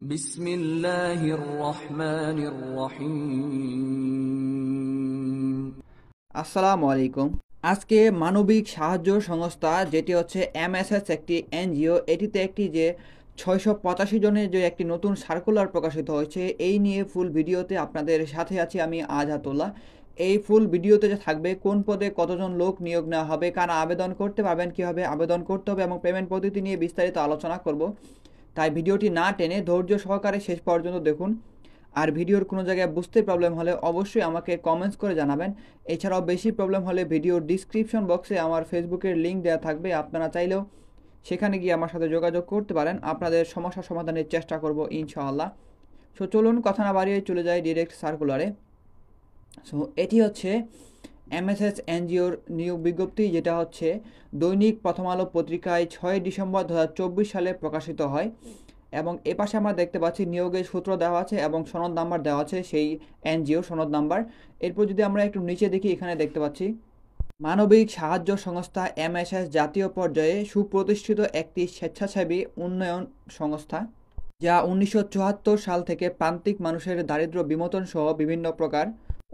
বিসমিল্লাহির রহমানির রহিম। আসসালামু আলাইকুম। আজকে মানবিক সাহায্য সংস্থা যেটি হচ্ছে এমএসএস একটি এনজিও, এটিতে একটি যে 685 জনের যে একটি নতুন সার্কুলার প্রকাশিত হয়েছে, এই নিয়ে ফুল ভিডিওতে আপনাদের সাথে আছি আমি আজহাতুল্লাহ। এই ফুল ভিডিওতে যে থাকবে কোন পদে কতজন লোক নিয়োগ নেওয়া হবে, কারা আবেদন করতে পারবেন, কীভাবে আবেদন করতে হবে এবং পেমেন্ট পদ্ধতি নিয়ে বিস্তারিত আলোচনা করব। তাই ভিডিওটি না টেনে ধৈর্য সহকারে শেষ পর্যন্ত দেখুন। আর ভিডিওর কোনো জায়গায় বুঝতে প্রবলেম হলে অবশ্যই আমাকে কমেন্টস করে জানাবেন। এছাড়াও বেশি প্রবলেম হলে ভিডিওর ডিসক্রিপশন বক্সে আমার ফেসবুকের লিঙ্ক দেওয়া থাকবে, আপনারা চাইলেও সেখানে গিয়ে আমার সাথে যোগাযোগ করতে পারেন। আপনাদের সমস্যা সমাধানের চেষ্টা করব ইনশাআল্লাহ। সো চলুন কথা না বাড়িয়ে চলে যাই ডিরেক্ট সার্কুলারে। সো এটি হচ্ছে এমএসএস এনজিওর নিয়োগ বিজ্ঞপ্তি, যেটা হচ্ছে দৈনিক প্রথম আলো পত্রিকায় 6 ডিসেম্বর 2024 সালে প্রকাশিত হয়। এবং এপাশে আমরা দেখতে পাচ্ছি নিয়োগের সূত্র দেওয়া আছে এবং সনদ নাম্বার দেওয়া আছে, সেই এনজিও সনদ নাম্বার। এরপর যদি আমরা একটু নিচে দেখি, এখানে দেখতে পাচ্ছি মানবিক সাহায্য সংস্থা এমএসএস জাতীয় পর্যায়ে সুপ্রতিষ্ঠিত একটি স্বেচ্ছাসেবী উন্নয়ন সংস্থা, যা 1974 সাল থেকে প্রান্তিক মানুষের দারিদ্র্য বিমোচন সহ বিভিন্ন প্রকার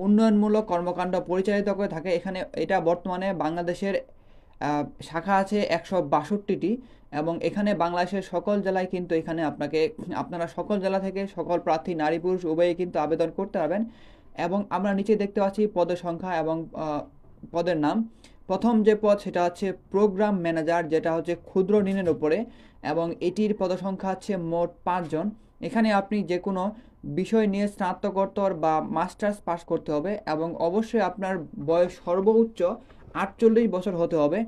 উন্নয়নমূলক কর্মকাণ্ড পরিচালিত করে থাকে। এখানে এটা বর্তমানে বাংলাদেশের শাখা আছে 162টি এবং এখানে বাংলাদেশের সকল জেলায় কিন্তু এখানে আপনারা সকল জেলা থেকে সকল প্রার্থী নারী পুরুষ উভয়ই কিন্তু আবেদন করতে পারবেন। এবং আমরা নিচে দেখতে পাচ্ছি পদের সংখ্যা এবং পদের নাম। প্রথম যে পদ সেটা হচ্ছে প্রোগ্রাম ম্যানেজার, যেটা হচ্ছে ক্ষুদ্র ঋণের উপরে, এবং এটির পদসংখ্যা হচ্ছে মোট 5 জন। এখানে আপনি যে কোনো বিষয় নিয়ে স্নাতকোত্তর বা মাস্টার্স পাস করতে হবে এবং অবশ্যই আপনার বয়স সর্বোচ্চ 48 বছর হতে হবে।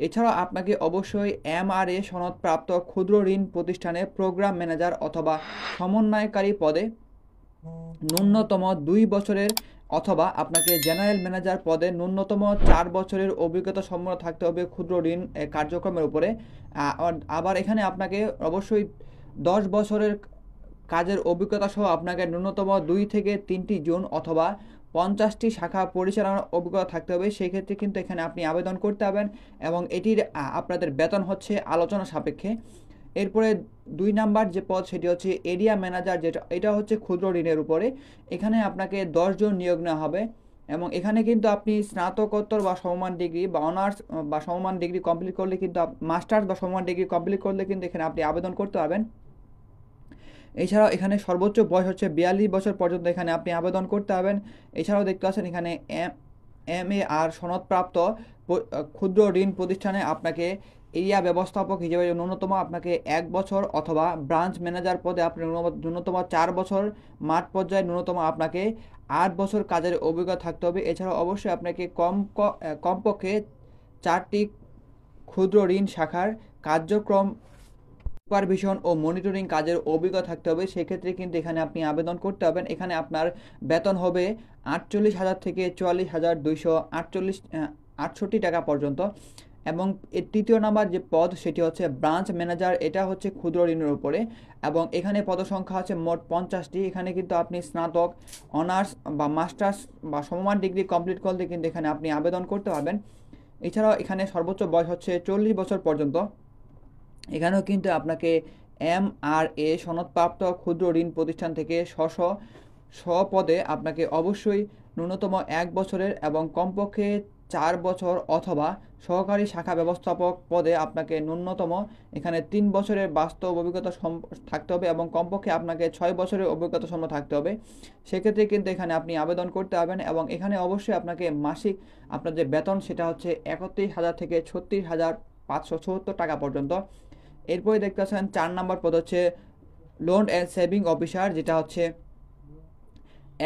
এছাড়াও আপনাকে অবশ্যই এমআরএ সনদপ্রাপ্ত ক্ষুদ্র ঋণ প্রতিষ্ঠানে প্রোগ্রাম ম্যানেজার অথবা সমন্বয়কারী পদে ন্যূনতম 2 বছরের অথবা আপনাকে জেনারেল ম্যানেজার পদে ন্যূনতম 4 বছরের অভিজ্ঞতা সম্পন্ন থাকতে হবে ক্ষুদ্র ঋণ কার্যক্রমের উপরে। আবার এখানে আপনাকে অবশ্যই 10 বছরের কাজের অভিজ্ঞতা সহ আপনাকে ন্যূনতম 2 থেকে 3টি জোন অথবা 50টি শাখা পরিচালনার অভিজ্ঞতা থাকতে হবে। সেই ক্ষেত্রে কিন্তু এখানে আপনি আবেদন করতে পারবেন এবং এটির আপনাদের বেতন হচ্ছে আলোচনা সাপেক্ষে। এরপরে 2 নাম্বার যে পদ সেটি হচ্ছে এরিয়া ম্যানেজার, এটা হচ্ছে ক্ষুদ্র ঋণের উপরে। এখানে আপনাকে 10 জন নিয়োগ নেওয়া হবে এবং এখানে কিন্তু আপনি স্নাতকোত্তর বা সমমান ডিগ্রি বা অনার্স বা সমমান ডিগ্রি কমপ্লিট করলে কিন্তু মাস্টার্স বা সমমান ডিগ্রি কমপ্লিট করলে কিন্তু এখানে আপনি আবেদন করতে পারবেন। এছাড়াও এখানে সর্বোচ্চ বয়স হচ্ছে 42 বছর পর্যন্ত এখানে আপনি আবেদন করতে পারবেন। এছাড়াও দেখতে পাচ্ছেন এখানে এমএআর সনদপ্রাপ্ত ক্ষুদ্র ঋণ প্রতিষ্ঠানে আপনাকে এরিয়া ব্যবস্থাপক হিসেবে ন্যূনতম আপনাকে 1 বছর অথবা ব্রাঞ্চ ম্যানেজার পদে আপনি ন্যূনতম 4 বছর, মাঠ পর্যায়ে ন্যূনতম আপনাকে 8 বছর কাজের অভিজ্ঞতা থাকতে হবে। এছাড়াও অবশ্যই আপনাকে কমপক্ষে 4টি ক্ষুদ্র ঋণ শাখার কার্যক্রম সুপারভিশন ও মনিটরিং কাজের অভিজ্ঞতা থাকতে হবে। সেক্ষেত্রে কিন্তু এখানে আপনি আবেদন করতে হবেন। এখানে আপনার বেতন হবে 48,000 থেকে 44,268 টাকা পর্যন্ত। এবং এর তৃতীয় নাম্বার যে পদ সেটি হচ্ছে ব্রাঞ্চ ম্যানেজার, এটা হচ্ছে ক্ষুদ্র ঋণের উপরে এবং এখানে পদসংখ্যা আছে মোট 50টি। এখানে কিন্তু আপনি স্নাতক, অনার্স বা মাস্টার্স বা সমমান ডিগ্রি কমপ্লিট করলে কিন্তু এখানে আপনি আবেদন করতে পারবেন। এছাড়াও এখানে সর্বোচ্চ বয়স হচ্ছে 40 বছর পর্যন্ত। এখানেও কিন্তু আপনাকে এমআরএ সনদপ্রাপ্ত ক্ষুদ্র ঋণ প্রতিষ্ঠান থেকে স্বপদে আপনাকে অবশ্যই ন্যূনতম 1 বছরের এবং কমপক্ষে 4 বছর অথবা সহকারী শাখা ব্যবস্থাপক পদে আপনাকে ন্যূনতম এখানে 3 বছরের বাস্তব অভিজ্ঞতা থাকতে হবে এবং কমপক্ষে আপনাকে 6 বছরের অভিজ্ঞতা সম্পন্ন থাকতে হবে। সেক্ষেত্রে কিন্তু এখানে আপনি আবেদন করতে পারবেন এবং এখানে অবশ্যই আপনাকে মাসিক আপনার যে বেতন সেটা হচ্ছে 31,000 থেকে 36,574 টাকা পর্যন্ত। এরপরে দেখতে পাচ্ছেন 4 নম্বর পদ হচ্ছে লোন অ্যান্ড সেভিং অফিসার, যেটা হচ্ছে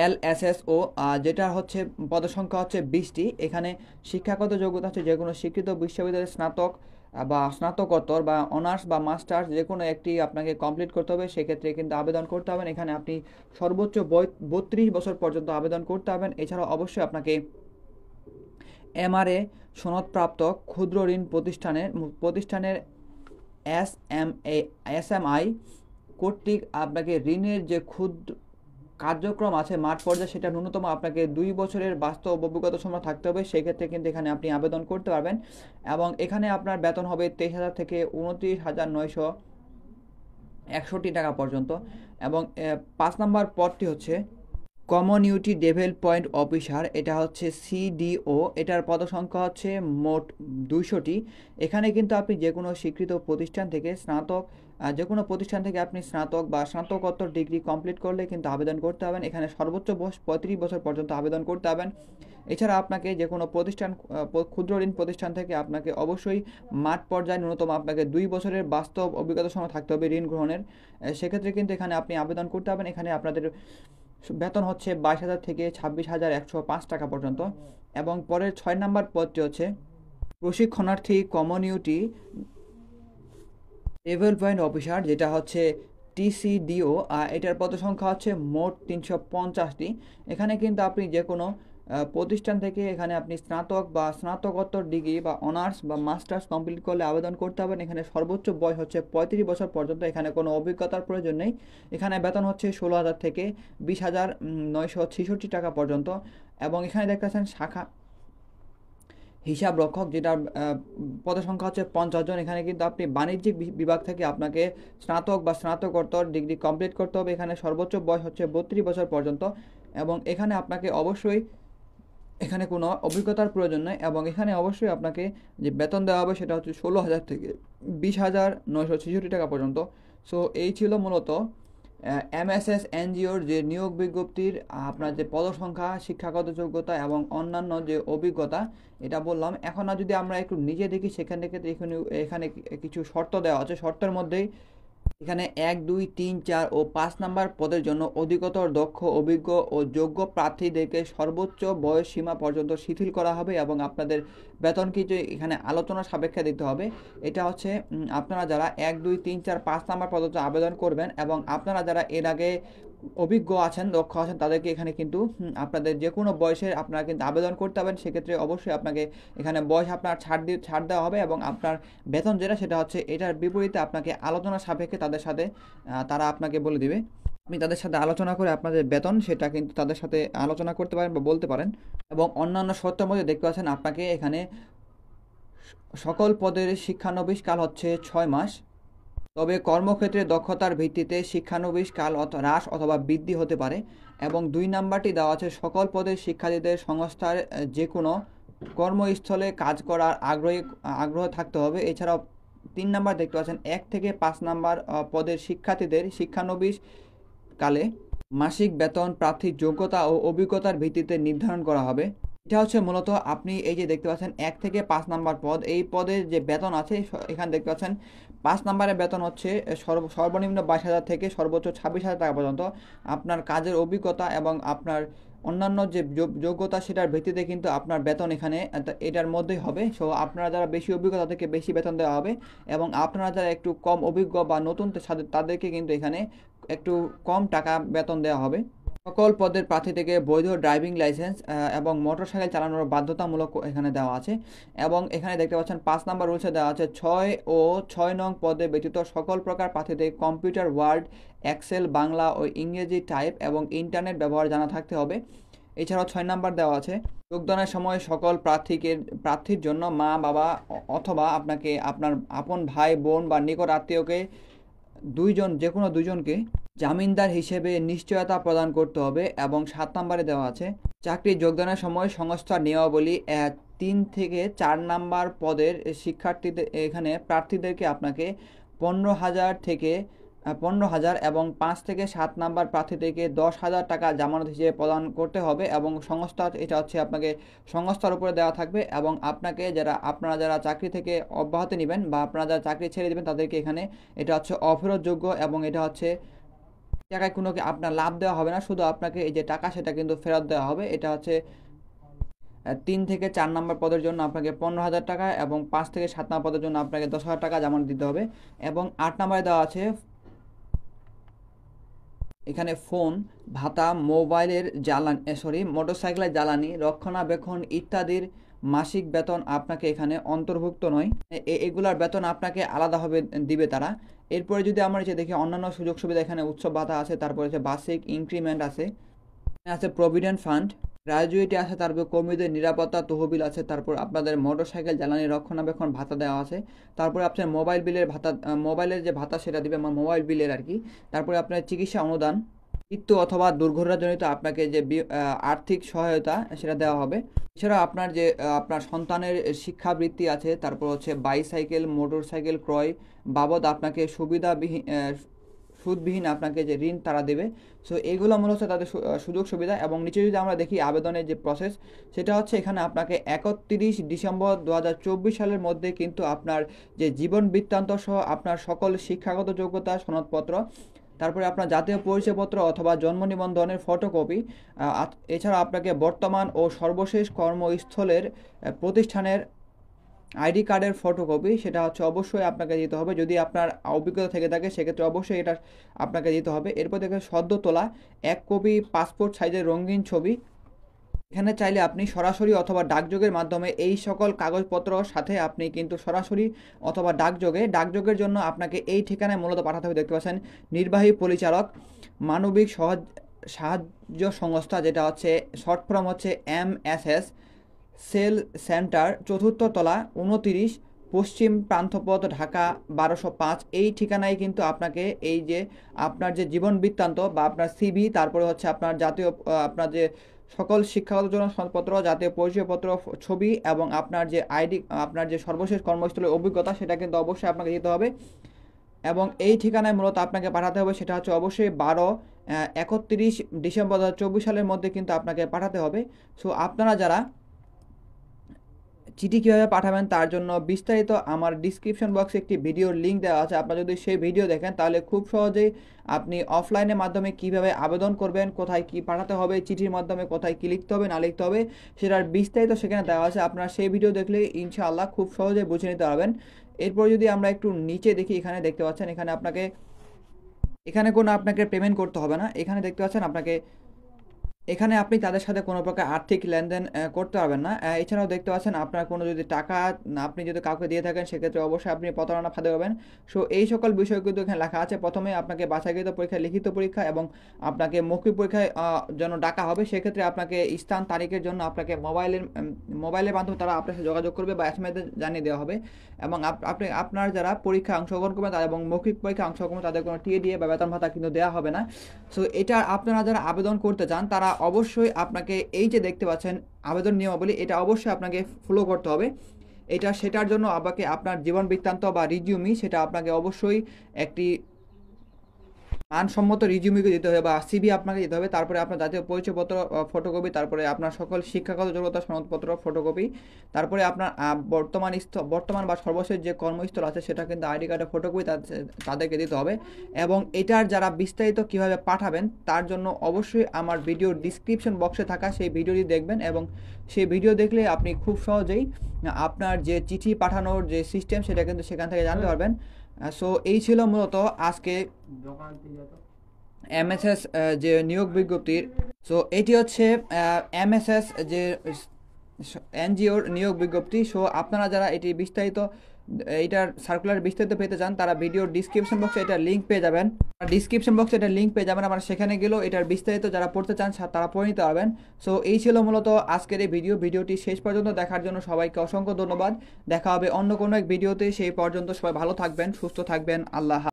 এলএসএসও, যেটা হচ্ছে পদসংখ্যা হচ্ছে 20টি। এখানে শিক্ষাগত যোগ্যতা হচ্ছে যে কোনো স্বীকৃত বিশ্ববিদ্যালয়ের স্নাতক বা স্নাতকোত্তর বা অনার্স বা মাস্টার্স যে কোনো একটি আপনাকে কমপ্লিট করতে হবে। সেক্ষেত্রে কিন্তু আবেদন করতে হবেন। এখানে আপনি সর্বোচ্চ 32 বছর পর্যন্ত আবেদন করতে হবেন। এছাড়াও অবশ্যই আপনাকে এমআরএ সনদপ্রাপ্ত ক্ষুদ্র ঋণ প্রতিষ্ঠানের এসএমআই কর্তৃক আপনাকে ঋণের যে ক্ষুদ্র কার্যক্রম আছে মাঠ পর্যায়ে সেটা ন্যূনতম আপনাকে 2 বছরের বাস্তব অভিজ্ঞতা সময় থাকতে হবে। সেক্ষেত্রে কিন্তু এখানে আপনি আবেদন করতে পারবেন এবং এখানে আপনার বেতন হবে 23,000 থেকে 29,900 61 টাকা পর্যন্ত। এবং 5 নাম্বার পদটি হচ্ছে কমিউনিটি ডেভেলপমেন্ট অফিসার, এটা হচ্ছে সিডিও, এটার পদসংখ্যা হচ্ছে মোট 200টি। এখানে কিন্তু আপনি যে কোনো স্বীকৃত প্রতিষ্ঠান থেকে যে কোনো প্রতিষ্ঠান থেকে আপনি স্নাতক বা স্নাতকোত্তর ডিগ্রি কমপ্লিট করলে কিন্তু আবেদন করতে হবেন। এখানে সর্বোচ্চ বয়স 35 বছর পর্যন্ত আবেদন করতে হবেন। এছাড়া আপনাকে যে কোনো ক্ষুদ্র ঋণ প্রতিষ্ঠান থেকে আপনাকে অবশ্যই মাঠ পর্যায়ে ন্যূনতম আপনাকে 2 বছরের বাস্তব অভিজ্ঞতা সময় থাকতে হবে ঋণ গ্রহণের। সেক্ষেত্রে কিন্তু এখানে আপনি আবেদন করতে হবেন। এখানে আপনাদের বেতন হচ্ছে 22,000 থেকে 26,105 টাকা পর্যন্ত। এবং পরের 6 নাম্বার পদটি হচ্ছে প্রশিক্ষণার্থী কমিউনিটি ডেভেলপমেন্ট অফিসার, যেটা হচ্ছে টিসিডিও। এটার পদসংখ্যা হচ্ছে মোট 350টি। এখানে কিন্তু আপনি যে কোনো প্রতিষ্ঠান থেকে এখানে আপনি স্নাতক বা স্নাতকোত্তর ডিগ্রি বা অনার্স বা মাস্টার্স কমপ্লিট করলে আবেদন করতে হবেন। এখানে সর্বোচ্চ বয়স হচ্ছে 35 বছর পর্যন্ত। এখানে কোনো অভিজ্ঞতার প্রয়োজন নেই। এখানে বেতন হচ্ছে 16,000 থেকে 20,966 টাকা পর্যন্ত। এবং এখানে দেখতে পাচ্ছেন শাখা হিসাব রক্ষক, যেটার পদসংখ্যা হচ্ছে 50 জন। এখানে কিন্তু আপনি বাণিজ্যিক বিভাগ থেকে আপনাকে স্নাতক বা স্নাতকোত্তর ডিগ্রি কমপ্লিট করতে হবে। এখানে সর্বোচ্চ বয়স হচ্ছে 32 বছর পর্যন্ত। এবং এখানে আপনাকে অবশ্যই এখানে কোনো অভিজ্ঞতার প্রয়োজন নেই। এবং এখানে অবশ্যই আপনাকে যে বেতন দেওয়া হবে সেটা হচ্ছে 16,000 থেকে 20,966 টাকা পর্যন্ত। সো এই ছিল মূলত এমএসএস এনজিওর যে নিয়োগ বিজ্ঞপ্তির আপনার যে পদসংখ্যা, শিক্ষাগত যোগ্যতা এবং অন্যান্য যে অভিজ্ঞতা, এটা বললাম। এখন যদি আমরা একটু নিজে দেখি, সেখানে এখানে কিছু শর্ত দেওয়া আছে। শর্তের মধ্যেই এখানে 1, 2, 3, 4 ও 5 নাম্বার পদের জন্য অধিকতর দক্ষ, অভিজ্ঞ ও যোগ্য প্রার্থীদেরকে সর্বোচ্চ বয়স সীমা পর্যন্ত শিথিল করা হবে। এবং আপনাদের বেতন কিছু এখানে আলোচনা সাপেক্ষে দিতে হবে। এটা হচ্ছে আপনারা যারা 1, 2, 3, 4, 5 নাম্বার পদে আবেদন করবেন এবং আপনারা যারা এর আগে অভিজ্ঞ আছেন, দক্ষ আছেন, তাদেরকে এখানে কিন্তু আপনাদের যে কোনো বয়সে আপনারা কিন্তু আবেদন করতে হবেন। সেক্ষেত্রে অবশ্যই আপনাকে এখানে বয়স আপনার ছাড় দেওয়া হবে। এবং আপনার বেতন যেটা সেটা হচ্ছে এটার বিপরীতে আপনাকে আলোচনা সাপেক্ষে তাদের সাথে তারা আপনাকে বলে দিবে। আপনি তাদের সাথে আলোচনা করে আপনাদের বেতন সেটা কিন্তু তাদের সাথে আলোচনা করতে পারেন বা বলতে পারেন। এবং অন্যান্য শর্তের মধ্যে দেখতে পাচ্ছেন আপনাকে এখানে সকল পদের শিক্ষানবিশ কাল হচ্ছে 6 মাস। তবে কর্মক্ষেত্রে দক্ষতার ভিত্তিতে শিক্ষানবিশ কাল হ্রাস অথবা বৃদ্ধি হতে পারে। এবং 2 নাম্বারটি দেওয়া আছে সকল পদের শিক্ষার্থীদের সংস্থার যে কোনো কর্মস্থলে কাজ করার আগ্রহ থাকতে হবে। এছাড়াও 3 নাম্বার দেখতে পাচ্ছেন 1 থেকে 5 নাম্বার পদের শিক্ষার্থীদের শিক্ষানবিশ কালে মাসিক বেতন প্রার্থীর যোগ্যতা ও অভিজ্ঞতার ভিত্তিতে নির্ধারণ করা হবে। এটা হচ্ছে মূলত আপনি এই যে দেখতে পাচ্ছেন 1 থেকে 5 নাম্বার পদ, এই পদের যে বেতন আছে এখানে দেখতে পাচ্ছেন 5 নাম্বারের বেতন হচ্ছে সর্বনিম্ন 22,000 থেকে সর্বোচ্চ 26,000 টাকা পর্যন্ত। আপনার কাজের অভিজ্ঞতা এবং আপনার অন্যান্য যে যোগ্যতা সেটার ভিত্তিতে কিন্তু আপনার বেতন এখানে এটার মধ্যেই হবে। সো আপনারা যারা বেশি অভিজ্ঞতা তাদেরকে বেশি বেতন দেওয়া হবে। এবং আপনারা যারা একটু কম অভিজ্ঞ বা নতুন তাদেরকে কিন্তু এখানে একটু কম টাকা বেতন দেওয়া হবে। সকল পদের প্রার্থী থেকে বৈধ ড্রাইভিং লাইসেন্স এবং মোটরসাইকেল চালানোর বাধ্যতামূলক এখানে দেওয়া আছে। এবং এখানে দেখতে পাচ্ছেন 5 নাম্বার রুলসে দেওয়া আছে 6 ও 6 নং পদে ব্যতীত সকল প্রকার প্রার্থীদের কম্পিউটার, ওয়ার্ড, এক্সেল, বাংলা ও ইংরেজি টাইপ এবং ইন্টারনেট ব্যবহার জানা থাকতে হবে। এছাড়াও 6 নাম্বার দেওয়া আছে যোগদানের সময় সকল প্রার্থীর জন্য মা, বাবা অথবা আপনাকে আপনার আপন ভাই, বোন বা নিকট আত্মীয়কে যে কোনো দুইজনকে জামিনদার হিসেবে নিশ্চয়তা প্রদান করতে হবে। এবং 7 নম্বরে দেওয়া আছে চাকরি যোগদানের সময় সংস্থার নিয়মাবলী 3 থেকে 4 নাম্বার পদের এখানে প্রার্থীদেরকে আপনাকে 15,000 এবং 5 থেকে 7 নাম্বার প্রার্থীদেরকে 10,000 টাকা জামানত হিসেবে প্রদান করতে হবে। এবং এটা হচ্ছে আপনাকে সংস্থার উপরে দেওয়া থাকবে। এবং আপনারা যারা চাকরি থেকে অব্যাহতি নেবেন বা আপনারা যারা চাকরি ছেড়ে দেবেন তাদেরকে এখানে এটা হচ্ছে অফেরতযোগ্য। এবং এটা হচ্ছে টাকায় কোনো আপনার লাভ দেওয়া হবে না, শুধু আপনাকে এই যে টাকা সেটা কিন্তু ফেরত দেওয়া হবে। এটা হচ্ছে 3 থেকে 4 নাম্বার পদের জন্য আপনাকে 15,000 টাকা এবং 5 থেকে 7 নাম্বার পদের জন্য আপনাকে 10,000 টাকা জামানত দিতে হবে। এবং 8 নাম্বারে দেওয়া আছে এখানে ফোন ভাতা, মোটরসাইকেলের জ্বালানি, রক্ষণাবেক্ষণ ইত্যাদির মাসিক বেতন আপনাকে এখানে অন্তর্ভুক্ত নয়। এগুলার বেতন আপনাকে আলাদাভাবে দিবে তারা। এরপরে যদি আমরা দেখি অন্যান্য সুযোগ সুবিধা, এখানে উৎসব ভাতা আছে, তারপরে বার্ষিক ইনক্রিমেন্ট আছে প্রভিডেন্ট ফান্ড, গ্র্যাজুয়েটি আছে, তারপর কর্মীদের নিরাপত্তা তহবিল আছে, তারপর আপনাদের মোটরসাইকেল জ্বালানি রক্ষণাবেক্ষণ ভাতা দেওয়া আছে, তারপরে আপনার মোবাইল বিলের ভাতা, মোবাইলের যে ভাতা সেটা দিবে, আমার মোবাইল বিলের আর কি। তারপরে আপনার চিকিৎসা অনুদান, মৃত্যু অথবা দুর্ঘটনাজনিত আপনাকে যে আর্থিক সহায়তা সেটা দেওয়া হবে। এছাড়া আপনার যে আপনার সন্তানের শিক্ষাবৃত্তি আছে, তারপর হচ্ছে বাইসাইকেল মোটরসাইকেল ক্রয় বাবদ আপনাকে সুদবিহীন আপনাকে যে ঋণ তারা দেবে। সো এইগুলো মূলত তাদের সুযোগ সুবিধা। এবং নিচে যদি আমরা দেখি আবেদনের যে প্রসেস, সেটা হচ্ছে এখানে আপনাকে 31 ডিসেম্বর 2024 সালের মধ্যে কিন্তু আপনার যে জীবন বৃত্তান্ত সহ আপনার সকল শিক্ষাগত যোগ্যতা সনদপত্র, তারপরে আপনার জাতীয় পরিচয়পত্র অথবা জন্ম নিবন্ধনের ফটোকপি, এছাড়া আপনাকে বর্তমান ও সর্বশেষ কর্মস্থলের প্রতিষ্ঠানের আইডি কার্ডের ফটোকপি, সেটা হচ্ছে অবশ্যই আপনাকে দিতে হবে। যদি আপনার অভিজ্ঞতা থেকে থাকে সেক্ষেত্রে অবশ্যই এটা আপনাকে দিতে হবে। এরপর দেখে সদ্য তোলা 1 কপি পাসপোর্ট সাইজের রঙিন ছবি। এখানে চাইলে আপনি সরাসরি অথবা ডাকযোগের মাধ্যমে এই সকল কাগজপত্র সাথে আপনি কিন্তু সরাসরি অথবা ডাকযোগের জন্য আপনাকে এই ঠিকানায় মূলত পাঠাতে হবে। দেখতে পাচ্ছেন নির্বাহী পরিচালক মানবিক সাহায্য সংস্থা, যেটা হচ্ছে শর্ট ফর্ম হচ্ছে MSS সেল সেন্টার, 4th তলা 29 পশ্চিম প্রান্তপথ, ঢাকা 1205। এই ঠিকানায় কিন্তু আপনাকে এই যে আপনার যে জীবন বৃত্তান্ত বা আপনার CV, তারপরে হচ্ছে আপনার জাতীয় আপনার যে সকল শিক্ষাগত জন্য সনদপত্র, জাতীয় পরিচয়পত্র ছবি এবং আপনার যে আইডি, আপনার যে সর্বশেষ কর্মস্থলের অভিজ্ঞতা সেটা কিন্তু অবশ্যই আপনাকে দিতে হবে। এবং এই ঠিকানায় মূলত আপনাকে পাঠাতে হবে, সেটা হচ্ছে অবশ্যই 31 ডিসেম্বর 2024 সালের মধ্যে কিন্তু আপনাকে পাঠাতে হবে। সো আপনারা যারা চিঠি কীভাবে পাঠাবেন তার জন্য বিস্তারিত আমার ডিসক্রিপশন বক্সে একটি ভিডিওর লিঙ্ক দেওয়া আছে। আপনারা যদি সেই ভিডিও দেখেন তাহলে খুব সহজেই আপনি অফলাইনের মাধ্যমে কিভাবে আবেদন করবেন, কোথায় কি পাঠাতে হবে, চিঠির মাধ্যমে কোথায় কি লিখতে হবে না লিখতে হবে সেটার বিস্তারিত সেখানে দেওয়া আছে। আপনারা সেই ভিডিও দেখলে ইনশাআল্লাহ খুব সহজে বুঝে নিতে পারবেন। এরপর যদি আমরা একটু নিচে দেখি, এখানে দেখতে পাচ্ছেন এখানে কোনো আপনাকে পেমেন্ট করতে হবে না। এখানে দেখতে পাচ্ছেন এখানে আপনি তাদের সাথে কোনো প্রকার আর্থিক লেনদেন করতে পারবেন না। এছাড়াও দেখতে পাচ্ছেন আপনার কোনো যদি টাকা আপনি যদি কাউকে দিয়ে থাকেন সেক্ষেত্রে অবশ্যই আপনি প্রতারণা ফাঁদে হবেন। সো এই সকল বিষয় কিন্তু এখানে লেখা আছে। প্রথমে আপনাকে বাছাইকৃত পরীক্ষা, লিখিত পরীক্ষা এবং আপনাকে মৌখিক পরীক্ষায় জন্য ডাকা হবে। সেক্ষেত্রে আপনাকে স্থান তারিখের জন্য আপনাকে মোবাইলের মাধ্যমে তারা আপনার সাথে যোগাযোগ করবে বা SMS জানিয়ে দেওয়া হবে। এবং আপনার যারা পরীক্ষায় অংশগ্রহণ করবেন এবং মৌখিক পরীক্ষায় অংশগ্রহণ করবেন তাদের কোনো TDA বা বেতন ভাতা কিন্তু দেওয়া হবে না। সো এটা আপনারা যারা আবেদন করতে চান তারা অবশ্যই আপনাকে এই যে দেখতে পাচ্ছেন আবেদন নিয়মাবলী, এটা অবশ্যই আপনাকে ফলো করতে হবে। সেটার জন্য আপনাকে আপনার জীবন বৃত্তান্ত বা রিজিউমি, সেটা আপনাকে অবশ্যই একটি মানসম্মত রিজিউমিকে দিতে হবে বা CV আপনাকে দিতে হবে। তারপরে আপনার জাতীয় পরিচয়পত্র ফটোকপি, তারপরে আপনার সকল শিক্ষাগত যোগ্যতা সনদপত্র ফটোকপি, তারপরে আপনার বর্তমান বা সর্বশেষ যে কর্মস্থল আছে সেটা কিন্তু আইডি কার্ডের ফটোকপি তাদেরকে দিতে হবে। এবং এটার যারা বিস্তারিত কিভাবে পাঠাবেন তার জন্য অবশ্যই আমার ভিডিও ডিসক্রিপশন বক্সে থাকা সেই ভিডিওটি দেখবেন এবং সেই ভিডিও দেখলে আপনি খুব সহজেই আপনার যে চিঠি পাঠানোর যে সিস্টেম সেটা কিন্তু সেখান থেকে জানতে পারবেন। সো এই ছিল মূলত আজকে MSS যে নিয়োগ বিজ্ঞপ্তির। সো এটি হচ্ছে MSS যে NGOর নিয়োগ বিজ্ঞপ্তি। সো আপনারা যারা এইটার সার্কুলার বিস্তারিত পেতে চান তারা ভিডিওর ডিসক্রিপশন বক্সে এটার লিঙ্ক পেয়ে যাবেন। আমরা সেখানে গেলেও এটার বিস্তারিত যারা পড়তে চান তারা পড়ে নিতে পারবেন। সো এই ছিল মূলত আজকের এই ভিডিওটি শেষ পর্যন্ত দেখার জন্য সবাইকে অসংখ্য ধন্যবাদ। দেখা হবে অন্য কোনো এক ভিডিওতে। সেই পর্যন্ত সবাই ভালো থাকবেন, সুস্থ থাকবেন। আল্লাহ।